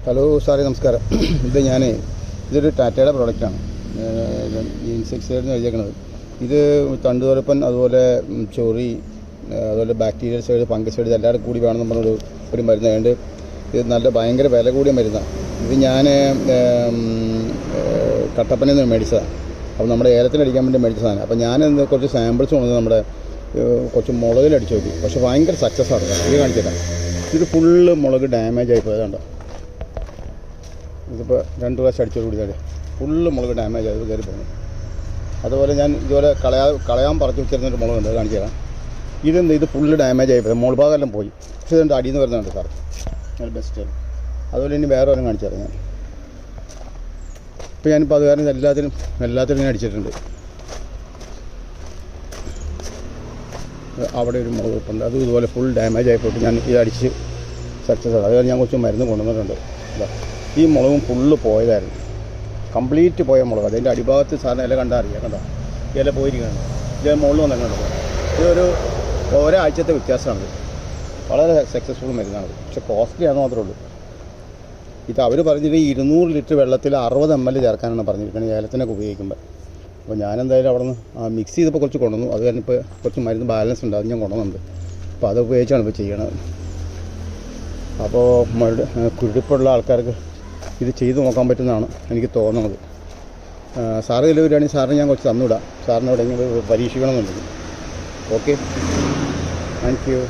Hello സാറേ, നമസ്കാരം. ഇതൊരു ടാറ്റയുടെ പ്രോഡക്റ്റാണ്. ഈ ഇൻസെക്ടിസൈഡ് എന്ന് എഴുതിയേക്കുന്നത്. ഇത് തണ്ടുതുരപ്പൻ, അതുപോലെ ചൊറി, അതുപോലെ ബാക്ടീരിയൽ സൈഡ്, ഫംഗസൈഡ് ഇതെല്ലാവരും കൂടി വേണമെന്ന് പറഞ്ഞൊരു മരുന്ന്. അതുകൊണ്ട് ഇത് ഭയങ്കര വില കൂടിയ മരുന്നാണ്. ഇത് ഞാൻ കട്ടപ്പനയിൽ നിന്ന് മേടിച്ചതാണ്. അപ്പോൾ നമ്മുടെ ഏലത്തിനടിക്കാൻ വേണ്ടി മേടിച്ചതാണ്. അപ്പോൾ ഞാനിന്ന് കുറച്ച് സാമ്പിൾസ് കൊണ്ടുവന്ന് നമ്മുടെ കുറച്ച് മുളകിലടിച്ച് നോക്കി. പക്ഷേ ഭയങ്കര സക്സസ് ആണ്. ഇത് കാണിച്ചിട്ടാണ്. ഇത് ഫുള്ള് മുളക് ഡാമേജ് ആയിപ്പോയത് കണ്ടോ. ഇതിപ്പോൾ 2 പ്രാവശ്യം അടിച്ചോട് കൂടിയതല്ലേ, ഫുള്ള് മുളക് ഡാമേജ് ആയത് കയറി പോകുന്നു. അതുപോലെ ഞാൻ ഇതുപോലെ കളയാൻ പറിച്ച് വെച്ചിരുന്നൊരു മുളകുണ്ട്, അത് കാണിച്ചു തരാം. ഇത് ഫുള്ള് ഡാമേജ് ആയിപ്പോയി, മുകൾ ഭാഗമെല്ലാം പോയി. പക്ഷേ ഇതുണ്ട് അടിയിൽ നിന്ന് വരുന്നുണ്ട് സാർ, നല്ല ബെസ്റ്റ്. അതുപോലെ ഇനി വേറെ ഒന്നും കാണിച്ചു തരാം ഞാൻ. ഇപ്പോൾ ഞാനിപ്പോൾ അത് കാരണം എല്ലാത്തിനും ഞാൻ അടിച്ചിട്ടുണ്ട്. അവിടെ ഒരു മുളക് ഉണ്ട്, അതും ഇതുപോലെ ഫുൾ ഡാമേജ് ആയിപ്പോയിട്ട് ഞാൻ ഇത് അടിച്ച് സക്സസ് ആണ്. അതുപോലെ ഞാൻ കുറച്ച് മരുന്ന് കൊണ്ടുവന്നിട്ടുണ്ട്. ഈ മുളകും ഫുള്ള് പോയതായിരുന്നു, കംപ്ലീറ്റ് പോയ മുളക്. അതിൻ്റെ അടിഭാഗത്ത് സാറിന് ഇല കണ്ടാൽ അറിയാം, കണ്ടോ, ഇല പോയിരിക്കുകയാണ്. ഇത് മുകളിൽ വന്നിട്ടുണ്ട്. ഇതൊരു ഒരാഴ്ചത്തെ വ്യത്യാസമാണിത്. വളരെ സക്സസ്ഫുൾ മരുന്നാണ്. പക്ഷെ കോസ്റ്റ്ലി ആണെന്ന് മാത്രമേ ഉള്ളൂ. ഇത് അവർ പറഞ്ഞിട്ട് 200 ലിറ്റർ വെള്ളത്തിൽ 60 ml ചേർക്കാനാണ് പറഞ്ഞിരിക്കുന്നത് ഏലത്തിനൊക്കെ ഉപയോഗിക്കുമ്പോൾ. അപ്പോൾ ഞാനെന്തായാലും അവിടെ നിന്ന് മിക്സ് ചെയ്തപ്പോൾ കുറച്ച് കൊണ്ടുവന്നു. അത് കാരണം ഇപ്പോൾ കുറച്ച് മരുന്ന് ബാലൻസ് ഉണ്ട്, അത് ഞാൻ കൊണ്ടുവന്നുണ്ട്. അപ്പോൾ അത് ഉപയോഗിച്ചാണ് ഇപ്പോൾ ചെയ്യണത്. അപ്പോൾ കുരുടിപ്പുള്ള ആൾക്കാർക്ക് ഇത് ചെയ്ത് നോക്കാൻ പറ്റുന്നതാണ് എനിക്ക് തോന്നുന്നത്. സാറ് ഇതിൽ വരികയാണെങ്കിൽ സാറിന് ഞാൻ കുറച്ച് തന്നുവിടാം, സാറിന് എവിടെയെങ്കിലും പരീക്ഷിക്കണമെന്നുണ്ടെങ്കിൽ. Okay, thank you.